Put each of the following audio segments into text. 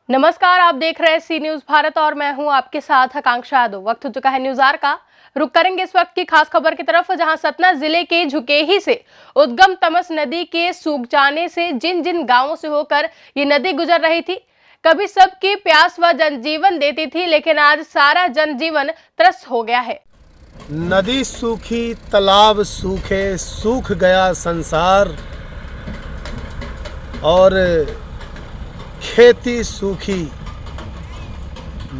नमस्कार, आप देख रहे हैं सी न्यूज भारत और मैं हूं आपके साथ आकांक्षा यादव। वक्त हो चुका है न्यूज आवर का। रुक करेंगे इस वक्त की खास खबर की तरफ, जहां सतना जिले के झुकेही से उद्गम तमस नदी के सूख जाने से जिन जिन गांवों से होकर ये नदी गुजर रही थी, कभी सबकी प्यास व जनजीवन देती थी, लेकिन आज सारा जनजीवन त्रस्त हो गया है। नदी सूखी, तालाब सूखे, सूख गया संसार और खेती सूखी,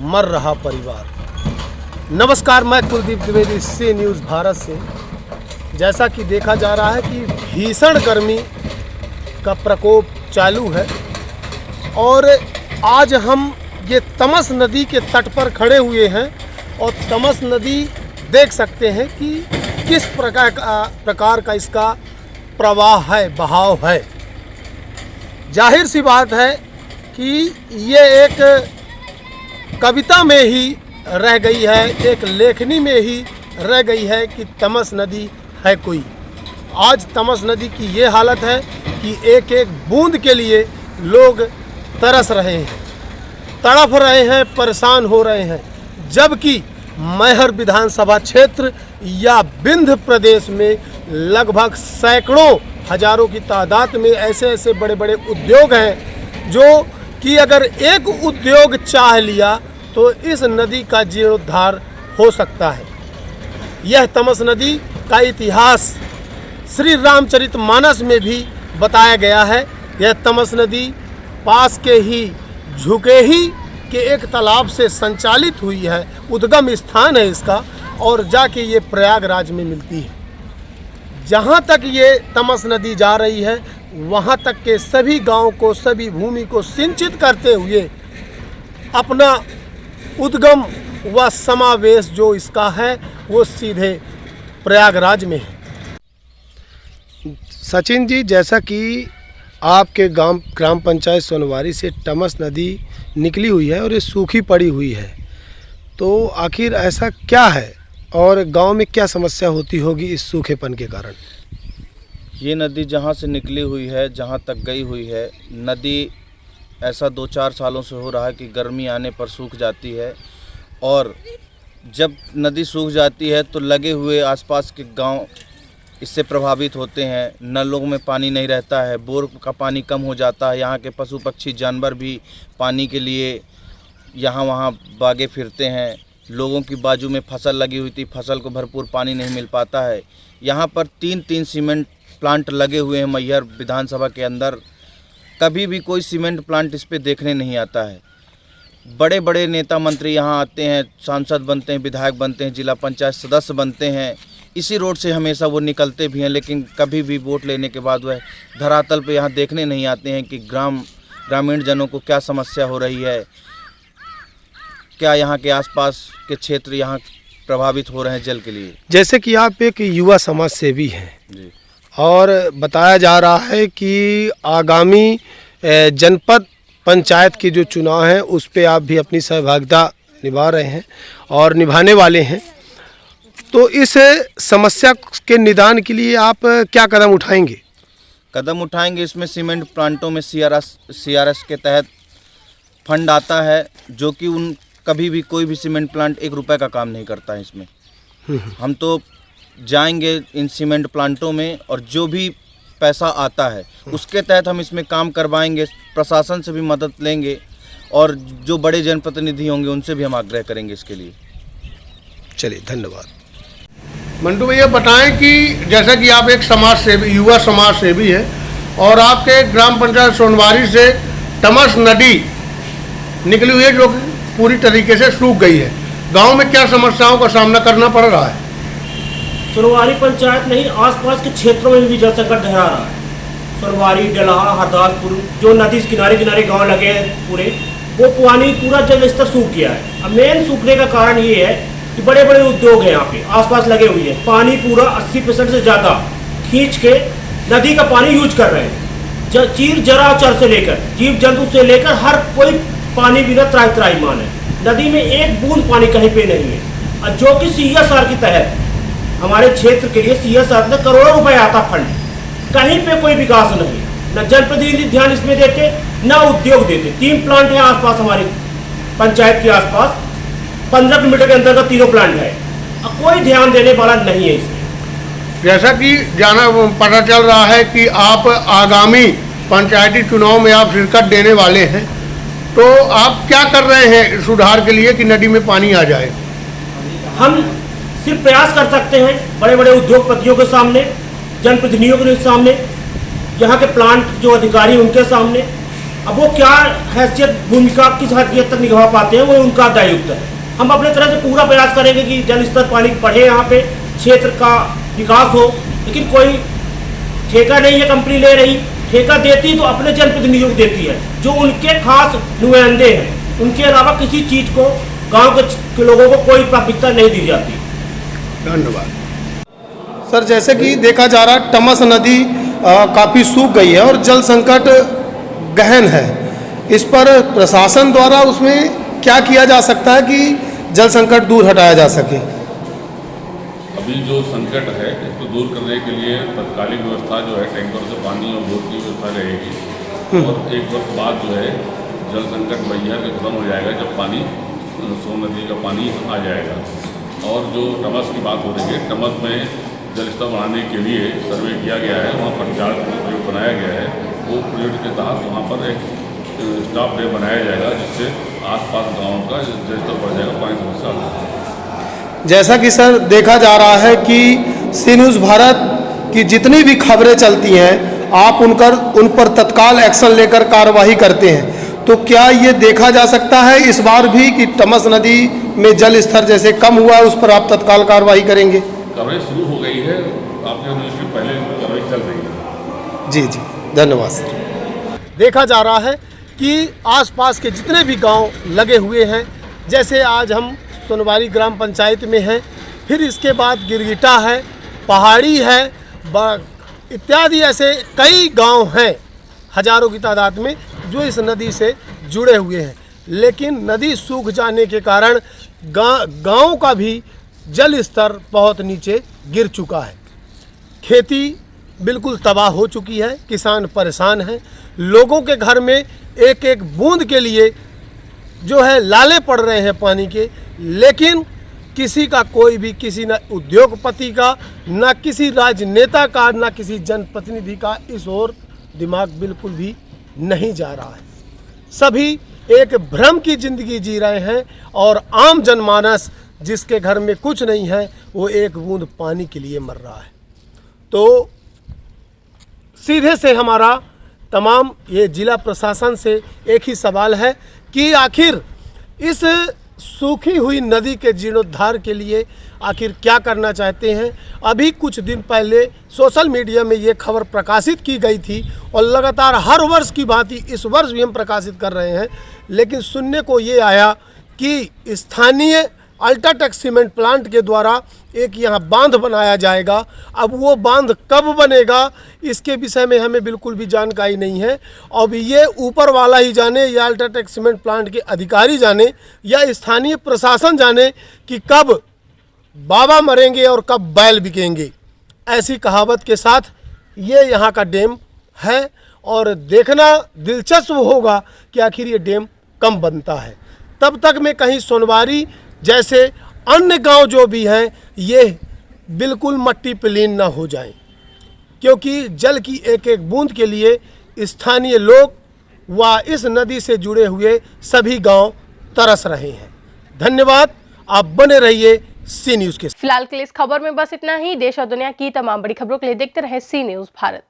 मर रहा परिवार। नमस्कार, मैं कुलदीप द्विवेदी सी न्यूज़ भारत से। जैसा कि देखा जा रहा है कि भीषण गर्मी का प्रकोप चालू है और आज हम ये तमस नदी के तट पर खड़े हुए हैं और तमस नदी देख सकते हैं कि किस प्रकार का इसका प्रवाह है, बहाव है। जाहिर सी बात है कि ये एक कविता में ही रह गई है, एक लेखनी में ही रह गई है कि तमस नदी है कोई। आज तमस नदी की ये हालत है कि एक एक बूंद के लिए लोग तरस रहे हैं, तड़प रहे हैं, परेशान हो रहे हैं। जबकि मैहर विधानसभा क्षेत्र या विंध्य प्रदेश में लगभग सैकड़ों हजारों की तादाद में ऐसे ऐसे बड़े बड़े उद्योग हैं जो कि अगर एक उद्योग चाह लिया तो इस नदी का जीर्णोद्धार हो सकता है। यह तमस नदी का इतिहास श्री रामचरितमानस में भी बताया गया है। यह तमस नदी पास के ही झुकेही के एक तालाब से संचालित हुई है, उद्गम स्थान है इसका, और जाके ये प्रयागराज में मिलती है। जहाँ तक ये तमस नदी जा रही है वहाँ तक के सभी गांव को, सभी भूमि को सिंचित करते हुए अपना उद्गम व समावेश जो इसका है वो सीधे प्रयागराज में है। सचिन जी, जैसा कि आपके ग्राम पंचायत सोनवारी से तमस नदी निकली हुई है और ये सूखी पड़ी हुई है, तो आखिर ऐसा क्या है और गांव में क्या समस्या होती होगी इस सूखेपन के कारण? ये नदी जहाँ से निकली हुई है, जहाँ तक गई हुई है, नदी ऐसा 2-4 सालों से हो रहा है कि गर्मी आने पर सूख जाती है और जब नदी सूख जाती है तो लगे हुए आसपास के गांव इससे प्रभावित होते हैं। नलों में पानी नहीं रहता है, बोर का पानी कम हो जाता है। यहाँ के पशु पक्षी जानवर भी पानी के लिए यहाँ वहाँ भागे फिरते हैं। लोगों की बाजू में फसल लगी हुई थी, फसल को भरपूर पानी नहीं मिल पाता है। यहाँ पर 3 सीमेंट प्लांट लगे हुए हैं मैहर विधानसभा के अंदर, कभी भी कोई सीमेंट प्लांट इस पे देखने नहीं आता है। बड़े बड़े नेता मंत्री यहाँ आते हैं, सांसद बनते हैं, विधायक बनते हैं, जिला पंचायत सदस्य बनते हैं, इसी रोड से हमेशा वो निकलते भी हैं, लेकिन कभी भी वोट लेने के बाद वह धरातल पे यहाँ देखने नहीं आते हैं कि ग्रामीण जनों को क्या समस्या हो रही है, क्या यहाँ के आसपास के क्षेत्र यहाँ प्रभावित हो रहे हैं जल के लिए। जैसे कि आप एक युवा समाज सेवी हैं जी, और बताया जा रहा है कि आगामी जनपद पंचायत के जो चुनाव हैं उस पे आप भी अपनी सहभागिता निभा रहे हैं और निभाने वाले हैं, तो इस समस्या के निदान के लिए आप क्या कदम उठाएंगे? कदम उठाएंगे, इसमें सीमेंट प्लांटों में CRS के तहत फंड आता है, जो कि उन कभी भी कोई भी सीमेंट प्लांट 1 रुपए का काम नहीं करता है इसमें। हम तो जाएंगे इन सीमेंट प्लांटों में और जो भी पैसा आता है उसके तहत हम इसमें काम करवाएंगे। प्रशासन से भी मदद लेंगे और जो बड़े जनप्रतिनिधि होंगे उनसे भी हम आग्रह करेंगे इसके लिए। चलिए, धन्यवाद। मंटू भैया, बताएं कि जैसा कि आप एक समाज सेवी, युवा समाज सेवी है और आपके ग्राम पंचायत सोनवारी से तमस नदी निकली हुई है जो पूरी तरीके से सूख गई है, गांव में क्या समस्याओं का सामना करना पड़ रहा है? सोनवारी पंचायत नहीं, आसपास के क्षेत्रों में भी जल संकट गहरा रहा है। सोनवारी, डलहा, हरदासपुर, जो नदी किनारे किनारे गांव लगे हैं पूरे, वो पानी पूरा जल स्तर सूख गया है। अब मेन सूखने का कारण ये है कि बड़े बड़े उद्योग हैं यहाँ पे आसपास लगे हुए हैं, पानी पूरा 80% से ज़्यादा खींच के नदी का पानी यूज कर रहे हैं। चीर जरा चर से लेकर जीव जंतु से लेकर हर कोई पानी बिना त्राहिमाम है। नदी में एक बूंद पानी कहीं पे नहीं है, और जो कि CSR के तहत हमारे क्षेत्र के लिए CSR में करोड़ों रुपए आता फंड, कहीं पे कोई विकास नहीं, न जनप्रतिनिधि ध्यान इसमें देते, ना उद्योग देते। 3 प्लांट है आसपास हमारे पंचायत के आसपास, 15 किलोमीटर के अंदर का तीनों प्लांट है, अब कोई ध्यान देने वाला नहीं है इसमें। जैसा कि पता चल रहा है कि आप आगामी पंचायती चुनाव में आप शिरकत देने वाले हैं, तो आप क्या कर रहे हैं सुधार के लिए कि नदी में पानी आ जाए? हम सिर्फ प्रयास कर सकते हैं बड़े बड़े उद्योगपतियों के सामने, जनप्रतिनिधियों के सामने, यहाँ के प्लांट जो अधिकारी उनके सामने। अब वो क्या हैसियत भूमिका किस हद तक निभा पाते हैं वो उनका दायित्व है। हम अपने तरह से पूरा प्रयास करेंगे कि जल स्तर पानी बढ़े, यहाँ पे क्षेत्र का विकास हो, लेकिन कोई ठेका नहीं है कंपनी ले रही। ठेका देती तो अपने जनप्रतिनिधियों को देती है जो उनके खास नुमाइंदे हैं, उनके अलावा किसी चीज़ को गांव के लोगों को कोई प्राथमिकता नहीं दी जाती। धन्यवाद। सर, जैसे कि देखा जा रहा है टमस नदी काफ़ी सूख गई है और जल संकट गहन है। इस पर प्रशासन द्वारा उसमें क्या किया जा सकता है कि जल संकट दूर हटाया जा सके? अभी जो संकट है इसको दूर करने के लिए तत्कालिक व्यवस्था जो है टैंकर से पानी और बोर की व्यवस्था रहेगी और 1 वर्ष बाद जो है जल संकट मैहर के खत्म हो जाएगा जब पानी सोन नदी का पानी आ जाएगा। और जो टमस की बात हो रही है, टमस में जल स्तर बढ़ाने के लिए सर्वे किया गया है, वहाँ पर 4 प्रोजेक्ट बनाया गया है। वो प्रोजेक्ट के तहत वहाँ पर एक स्टाफ डैम बनाया जाएगा जिससे आसपास गाँव का जल स्तर बढ़ जाएगा, पानी समस्या आ जाएगी। जैसा कि सर देखा जा रहा है कि सी न्यूज़ भारत की जितनी भी खबरें चलती हैं आप उन पर तत्काल एक्शन लेकर कार्रवाई करते हैं, तो क्या ये देखा जा सकता है इस बार भी कि टमस नदी में जल स्तर जैसे कम हुआ है उस पर आप तत्काल कार्रवाई करेंगे? कार्रवाई शुरू हो गई है, आपके न्यूज़ के पहले कार्रवाई चल रही है। जी जी, धन्यवाद सर। देखा जा रहा है कि आसपास के जितने भी गांव लगे हुए हैं, जैसे आज हम सोनवारी ग्राम पंचायत में हैं, फिर इसके बाद गिरगिटा है, पहाड़ी है, इत्यादि ऐसे कई गांव हैं हजारों की तादाद में जो इस नदी से जुड़े हुए हैं। लेकिन नदी सूख जाने के कारण गांव का भी जल स्तर बहुत नीचे गिर चुका है। खेती बिल्कुल तबाह हो चुकी है, किसान परेशान हैं, लोगों के घर में एक एक बूंद के लिए जो है लाले पड़ रहे हैं पानी के, लेकिन किसी का कोई भी, किसी न उद्योगपति का, ना किसी राजनेता का, ना किसी जनप्रतिनिधि का इस ओर दिमाग बिल्कुल भी नहीं जा रहा है। सभी एक भ्रम की ज़िंदगी जी रहे हैं और आम जनमानस जिसके घर में कुछ नहीं है वो एक बूंद पानी के लिए मर रहा है। तो सीधे से हमारा तमाम ये जिला प्रशासन से एक ही सवाल है कि आखिर इस सूखी हुई नदी के जीर्णोद्धार के लिए आखिर क्या करना चाहते हैं। अभी कुछ दिन पहले सोशल मीडिया में ये खबर प्रकाशित की गई थी और लगातार हर वर्ष की भांति इस वर्ष भी हम प्रकाशित कर रहे हैं, लेकिन सुनने को ये आया कि स्थानीय अल्ट्राटेक सीमेंट प्लांट के द्वारा एक यहाँ बांध बनाया जाएगा। अब वो बांध कब बनेगा इसके विषय में हमें बिल्कुल भी जानकारी नहीं है। अब ये ऊपर वाला ही जाने या अल्ट्राटेक सीमेंट प्लांट के अधिकारी जाने या स्थानीय प्रशासन जाने कि कब बाबा मरेंगे और कब बैल बिकेंगे। ऐसी कहावत के साथ ये यहाँ का डैम है और देखना दिलचस्प होगा कि आखिर ये डैम कब बनता है। तब तक में कहीं सोनवारी जैसे अन्य गांव जो भी हैं ये बिल्कुल मट्टी पलीन ना हो जाएं, क्योंकि जल की एक एक बूंद के लिए स्थानीय लोग व इस नदी से जुड़े हुए सभी गांव तरस रहे हैं। धन्यवाद, आप बने रहिए सी न्यूज़ के साथ। फिलहाल के लिए इस खबर में बस इतना ही। देश और दुनिया की तमाम बड़ी खबरों के लिए देखते रहे सी न्यूज़ भारत।